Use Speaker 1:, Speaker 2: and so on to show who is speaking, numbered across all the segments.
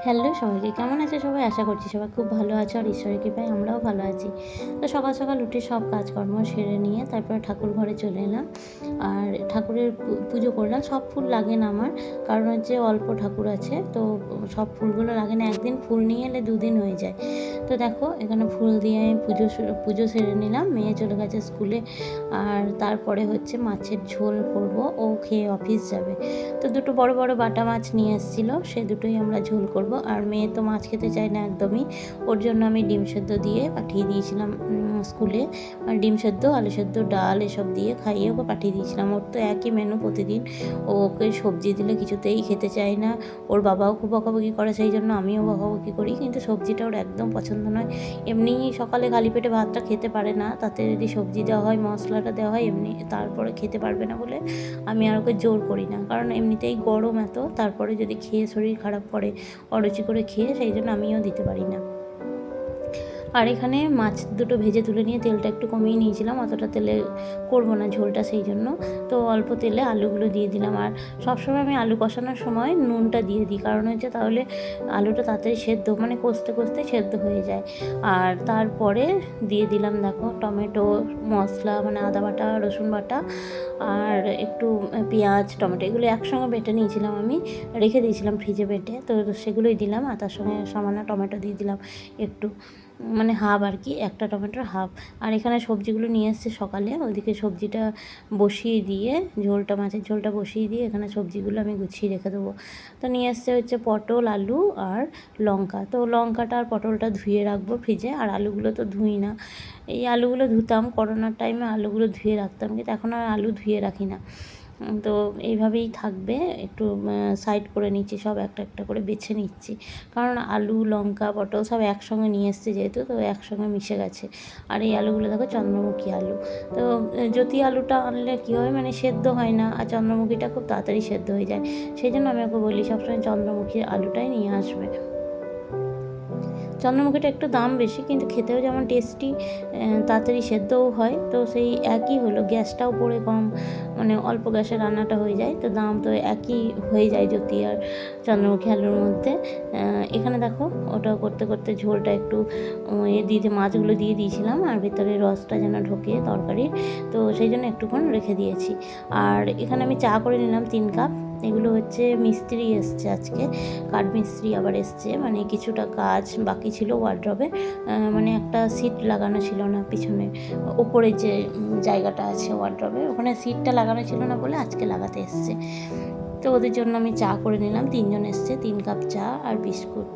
Speaker 1: Hello সবাইকে, কেমন আছে সবাই? আশা করছি সবাই খুব ভালো আছো আর ঈশ্বরের কৃপায় আমরাও ভালো আছি। তো সকাল সকাল উঠে সব কাজকর্ম সেরে নিয়ে তারপরে ঠাকুর ঘরে চলে এলাম। আর ঠাকুরের পুজো করলাম। সব ফুল লাগে না আমার, কারণ হচ্ছে অল্প ঠাকুর আছে, তো সব ফুলগুলো লাগে না। একদিন ফুল নিয়ে এলে দুদিন হয়ে যায়। তো দেখো এখানে ফুল দিয়ে আমি পুজো সেরে নিলাম। মেয়ে চলে গেছে স্কুলে। আর তারপরে হচ্ছে মাছের ঝোল করব, ও খেয়ে অফিস যাবে। তো দুটো বড় বড় বাটা মাছ নিয়ে এসেছিলো, সে দুটোই আমরা ঝোল করব। আর মেয়ে তো মাছ খেতে চায় না একদমই, ওর জন্য আমি ডিম সেদ্ধ দিয়ে পাঠিয়ে দিয়েছিলাম স্কুলে। আর ডিম সেদ্ধ, আলু সেদ্ধ, ডাল এসব দিয়ে খাইয়ে ওকে পাঠিয়ে দিয়েছিলাম। ওর তো একই মেনু প্রতিদিন। ওকে সবজি দিলে কিছুতেই খেতে চায় না। ওর বাবাও খুব বকাবকি করে, সেই জন্য আমিও বকাবকি করি, কিন্তু সবজিটা ওর একদম পছন্দ নয়। এমনি সকালে খালি পেটে ভাতটা খেতে পারে না, তাতে যদি সবজি দেওয়া হয়, মশলাটা দেওয়া হয়, এমনি তারপরে খেতে পারবে না বলে আমি আর ওকে জোর করি না। কারণ এমনিতেই গরম এত, তারপরে যদি খেয়ে শরীর খারাপ করে, অরুচি করে খেয়ে, সেই জন্য আমিও দিতে পারি না। আর এখানে মাছ দুটো ভেজে তুলে নিয়ে তেলটা একটু কমিয়ে নিয়েছিলাম, অতটা তেলে করবো না ঝোলটা, সেই জন্য তো অল্প তেলে আলুগুলো দিয়ে দিলাম। আর সবসময় আমি আলু কষানোর সময় নুনটা দিয়ে দিই, কারণ হচ্ছে তাহলে আলুটা তাড়াতাড়ি সেদ্ধ, মানে কষতে কষতে সেদ্ধ হয়ে যায়। আর তারপরে দিয়ে দিলাম দেখো টমেটো, মশলা মানে আদা বাটা, রসুন বাটা, আর একটু পেঁয়াজ, টমেটো এগুলো একসঙ্গে বেটে নিয়েছিলাম, আমি রেখে দিয়েছিলাম ফ্রিজে বেটে, তো সেগুলোই দিলাম। আর তার সঙ্গে সামান্য টমেটো দিয়ে দিলাম একটু, মানে হাফ আর কি, একটা টমেটোর হাফ। আর এখানে সবজিগুলো নিয়ে এসছে সকালে, ওইদিকে সবজিটা বসিয়ে দিয়ে, মাছের ঝোলটা বসিয়ে দিয়ে এখানে সবজিগুলো আমি গুছিয়ে রেখে দেবো। তো নিয়ে এসছে হচ্ছে পটল, আলু আর লঙ্কা। তো লঙ্কাটা আর পটলটা ধুয়ে রাখবো ফ্রিজে, আর আলুগুলো তো ধুই না। এই আলুগুলো ধুতাম করোনার টাইমে, আলুগুলো ধুয়ে রাখতাম, কিন্তু এখন আর আলু ধুয়ে রাখি না। তো এইভাবেই থাকবে, একটু সাইড করে নিচ্ছি, সব একটা একটা করে বেছে নিচ্ছি, কারণ আলু, লঙ্কা, পটল সব একসঙ্গে নিয়ে এসছে যেহেতু, তো একসঙ্গে মিশে গেছে। আর এই আলুগুলো দেখো চন্দ্রমুখী আলু। তো জ্যোতি আলুটা আনলে কী হয়, মানে সেদ্ধ হয় না, আর চন্দ্রমুখীটা খুব তাড়াতাড়ি সেদ্ধ হয়ে যায়, সেই জন্য আমি ওকে বলি সবসময় চন্দ্রমুখীর আলুটাই নিয়ে আসবে। চন্দ্রমুখীটা একটু দাম বেশি, কিন্তু খেতেও যেমন টেস্টি, তাড়াতাড়ি সেদ্ধও হয়, তো সেই একই হলো, গ্যাসটাও পড়ে কম, মানে অল্প গ্যাসে রান্নাটা হয়ে যায়, তো দাম তো একই হয়ে যায় জ্যোতি আর চন্দ্রমুখী আলুর মধ্যে। এখানে দেখো ওটা করতে করতে ঝোলটা একটু মাছগুলো দিয়ে দিয়েছিলাম, আর ভিতরে রসটা যেন ঢোকে তরকারির, তো সেই জন্য একটুক্ষণ রেখে দিয়েছি। আর এখানে আমি চা করে নিলাম 3 কাপ। এগুলো হচ্ছে মিস্ত্রি এসছে আজকে, কাঠ মিস্ত্রি আবার এসছে, মানে কিছুটা কাজ বাকি ছিল ওয়ার্ড্রবে, মানে একটা সিট লাগানো ছিল না পিছনে, ওপরে যে জায়গাটা আছে ওয়ার্ড্রবে, ওখানে সিটটা লাগানো ছিল না বলে আজকে লাগাতে এসছে। তো ওদের জন্য আমি চা করে নিলাম, 3 জন এসছে, 3 কাপ চা আর বিস্কুট।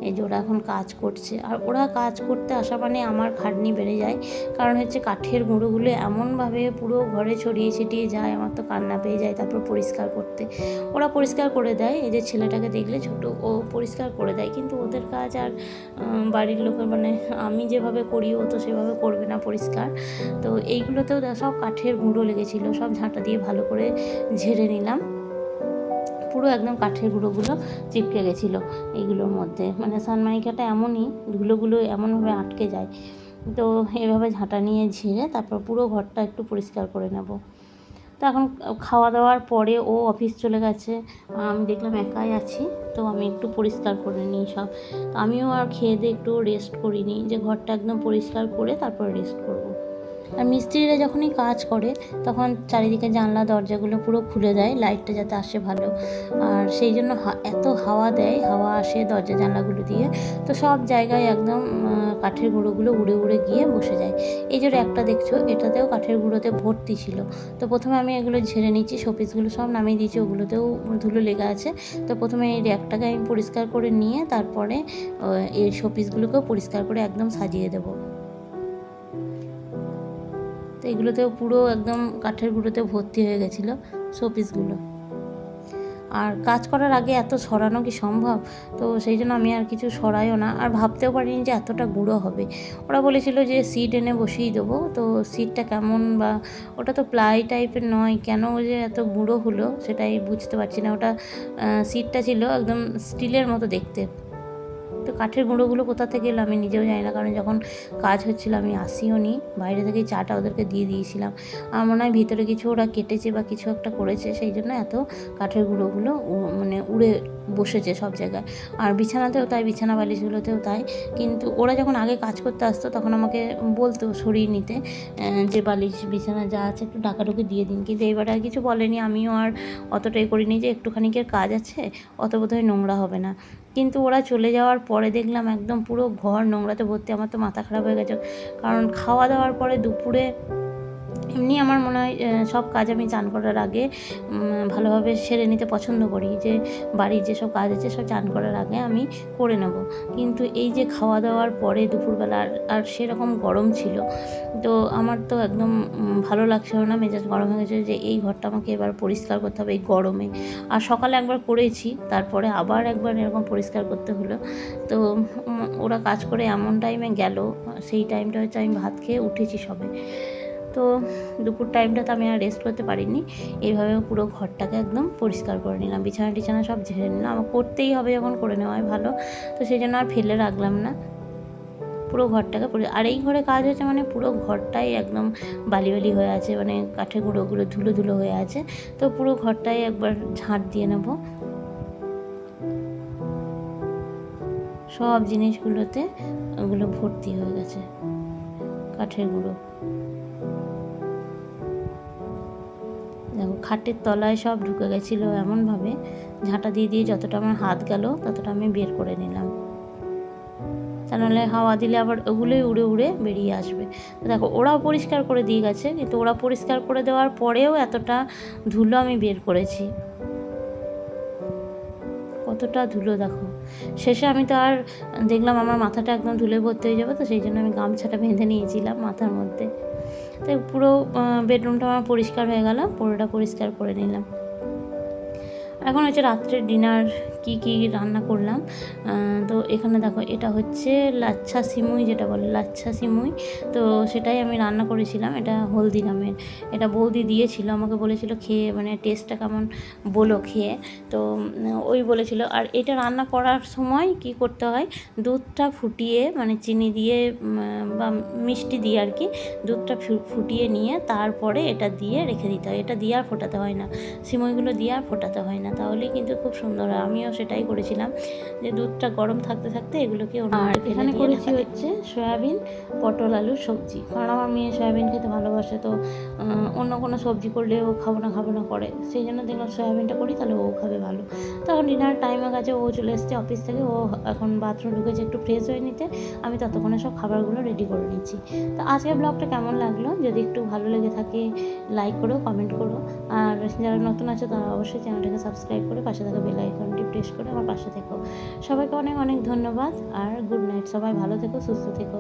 Speaker 1: এই যে ওরা এখন কাজ করছে, আর ওরা কাজ করতে আসা মানে আমার খাটনি বেড়ে যায়, কারণ হচ্ছে কাঠের গুঁড়োগুলো এমনভাবে পুরো ঘরে ছড়িয়ে ছিটিয়ে যায়, আমার তো কান্না পেয়ে যায় তারপর পরিষ্কার করতে। ওরা পরিষ্কার করে দেয়, এই যে ছেলেটাকে দেখলে ছোটো, ও পরিষ্কার করে দেয়, কিন্তু ওদের কাজ আর বাড়ির লোকের, মানে আমি যেভাবে করি ও তো সেভাবে করবে না পরিষ্কার। তো এইগুলোতেও সব কাঠের গুঁড়ো লেগেছিলো, সব ঝাঁটা দিয়ে ভালো করে ঝেড়ে নিলাম, পুরো একদম কাঠের গুঁড়োগুলো চিপকে গেছিলো এইগুলোর মধ্যে, মানে সানমাইকাটা এমনই, ধুলোগুলো এমনভাবে আটকে যায়। তো এভাবে ঝাঁটা নিয়ে ঝেড়ে তারপর পুরো ঘরটা একটু পরিষ্কার করে নেব। তো এখন খাওয়া দাওয়ার পরে ও অফিস চলে গেছে, আমি দেখলাম একাই আছি, তো আমি একটু পরিষ্কার করে নিই সব। তো আমিও আর খেয়ে দিয়ে একটু রেস্ট করিনি, যে ঘরটা একদম পরিষ্কার করে তারপর রেস্ট করব। আর মিস্ত্রিরা যখনই কাজ করে তখন চারিদিকে জানলা দরজাগুলো পুরো খুলে দেয়, লাইটটা যাতে আসে ভালো, আর সেই জন্য এত হাওয়া দেয়, হাওয়া আসে দরজা জানলাগুলো দিয়ে, তো সব জায়গায় একদম কাঠের গুঁড়োগুলো উড়ে উড়ে গিয়ে বসে যায়। এই যে একটা দেখছো, এটাতেও কাঠের গুঁড়োতে ভর্তি ছিল। তো প্রথমে আমি এগুলো ঝেড়ে নিচ্ছি, শোপিসগুলো সব নামিয়ে দিয়েছি, ওগুলোতেও ধুলো লেগে আছে। তো প্রথমে এই র্যাকটাকে আমি পরিষ্কার করে নিয়ে তারপরে এই শোপিসগুলোকেও পরিষ্কার করে একদম সাজিয়ে দেবো। তো এগুলোতেও পুরো একদম কাঠের গুঁড়োতে ভর্তি হয়ে গেছিলো শোপিসগুলো। আর কাজ করার আগে এত সরানো কি সম্ভব? তো সেই জন্য আমি আর কিছু সরাইও না, আর ভাবতেও পারিনি যে এতটা গুঁড়ো হবে। ওরা বলেছিল যে সিট এনে বসিয়ে দেবো, তো সিটটা কেমন, বা ওটা তো প্লাই টাইপের নয়, কেন যে এত গুঁড়ো হলো সেটাই বুঝতে পারছি না। ওটা সিটটা ছিল একদম স্টিলের মতো দেখতে, তো কাঠের গুঁড়োগুলো কোথা থেকে এলো আমি নিজেও জানি না, কারণ যখন কাজ হচ্ছিলো আমি আসিও নি, বাইরে থেকেই চাটা ওদেরকে দিয়ে দিয়েছিলাম। আমার মনে হয় ভিতরে কিছু ওরা কেটেছে বা কিছু একটা করেছে, সেই জন্য এত কাঠের গুঁড়োগুলো মানে উড়ে বসেছে সব জায়গায়। আর বিছানাতেও তাই, বিছানা বালিশগুলোতেও তাই। কিন্তু ওরা যখন আগে কাজ করতে আসতো তখন আমাকে বলতো সরিয়ে নিতে, যে বালিশ বিছানা যা আছে একটু ঢাকাঢুকি দিয়ে দিন, কিন্তু এবারে আর কিছু বলেনি। আমিও আর অতটাই করিনি, যে একটুখানিকের কাজ আছে, অত বোধহয় নোংরা হবে না। কিন্তু ওরা চলে যাওয়ার পরে দেখলাম একদম পুরো ঘর নোংরাতে ভর্তি। আমার তো মাথা খারাপ হয়ে গেছে, কারণ খাওয়া দাওয়ার পরে দুপুরে এমনি আমার মনে হয় সব কাজ আমি চান করার আগে ভালোভাবে সেরে নিতে পছন্দ করি, যে বাড়ির যেসব কাজ আছে সব চান করার আগে আমি করে নেব। কিন্তু এই যে খাওয়া দাওয়ার পরে দুপুরবেলা আর সেরকম গরম ছিল, তো আমার তো একদম ভালো লাগছিল না, মেজাজ গরম হয়ে গেছে যে এই ঘরটা আমাকে এবার পরিষ্কার করতে হবে এই গরমে। আর সকালে একবার করেছি, তারপরে আবার একবার এরকম পরিষ্কার করতে হলো। তো ওরা কাজ করে এমন টাইমে গেল, সেই টাইমটা হচ্ছে আমি ভাত খেয়ে উঠেছি সবে। তো দুপুর টাইমটাতে আমি আর রেস্ট করতে পারিনি, এইভাবে পুরো ঘরটাকে একদম পরিষ্কার করে নিলাম, বিছানা টিছানা সব ঝেড়ে নিলাম। আমার করতেই হবে, যখন করে নেওয়াই ভালো, তো সেই জন্য আর ফেলে রাখলাম না, পুরো ঘরটাকে আর এই ঘরে কাজ হচ্ছে মানে পুরো ঘরটাই একদম বালি বালি হয়ে আছে, মানে কাঠের গুঁড়োগুলো ধুলো ধুলো হয়ে আছে। তো পুরো ঘরটাই একবার ঝাঁট দিয়ে নেব, সব জিনিসগুলোতে ওগুলো ভর্তি হয়ে গেছে কাঠের গুঁড়ো। দেখো খাটের তলায় সব ঢুকে গেছিলো, এমনভাবে ঝাঁটা দিয়ে দিয়ে যতটা আমার হাত গেল ততটা আমি বের করে নিলাম, তা নাহলে হাওয়া দিলে আবার ওগুলোই উড়ে উড়ে বেরিয়ে আসবে। তো দেখো ওরাও পরিষ্কার করে দিয়ে গেছে, কিন্তু ওরা পরিষ্কার করে দেওয়ার পরেও এতটা ধুলো আমি বের করেছি, কতটা ধুলো দেখো। শেষে আমি তো আর দেখলাম আমার মাথাটা একদম ধুলে ভর্তি হয়ে যাবে, তো সেই জন্য আমি গামছাটা বেঁধে নিয়েছিলাম মাথার মধ্যে। তো পুরো বেডরুমটা আমার পরিষ্কার হয়ে গেল, পুরোটা পরিষ্কার করে নিলাম। এখন হচ্ছে রাত্রের ডিনার কি কি রান্না করলাম। তো এখানে দেখো এটা হচ্ছে লাচ্ছা সিমুই, যেটা বলে লাচ্ছা সিমুই, তো সেটাই আমি রান্না করেছিলাম। এটা হলদিরামের, এটা বৌদি দিয়েছিল, আমাকে বলেছিল খেয়ে মানে টেস্টটা কেমন বলো খেয়ে, তো ওই বলেছিল। আর এটা রান্না করার সময় কি করতে হয়, দুধটা ফুটিয়ে মানে চিনি দিয়ে বা মিষ্টি দিয়ে আর কি, দুধটা ফুটিয়ে নিয়ে তারপরে এটা দিয়ে রেখে দিতে হয়, এটা দিয়ে আর ফোটাতে হয় না, সিমইগুলো দিয়ে আর ফোটাতে হয় না, তাহলেই কিন্তু খুব সুন্দর হয়। আমিও সেটাই করেছিলাম, যে দুধটা গরম থাকতে থাকতে এগুলোকে। আর এখানে করেছি হচ্ছে সয়াবিন পটল আলুর সবজি, কারণ আমার মেয়ে সয়াবিন খেতে ভালোবাসে, তো অন্য কোনো সবজি করলে ও খাবো না করে, সেই জন্য দেখলাম সয়াবিনটা করি, তাহলে ও খাবে ভালো। তখন ডিনার টাইম হয়ে গেছে, ও চলে এসছে অফিস থেকে, ও এখন বাথরুম ঢুকেছে একটু ফ্রেশ হয়ে নিতে, আমি ততক্ষণে সব খাবারগুলো রেডি করে নিচ্ছি। তো আজকের ব্লগটা কেমন লাগলো, যদি একটু ভালো লেগে থাকে লাইক করো, কমেন্ট করো, আর যারা নতুন আছে তারা অবশ্যই চ্যানেলটাকে সাবস্ক্রাইব করে পাশে থাকা বেল আইকনটি প্রেস করে আমার পাশে থেকো। সবাইকে অনেক অনেক ধন্যবাদ, আর গুড নাইট। সবাই ভালো থেকো, সুস্থ থেকো।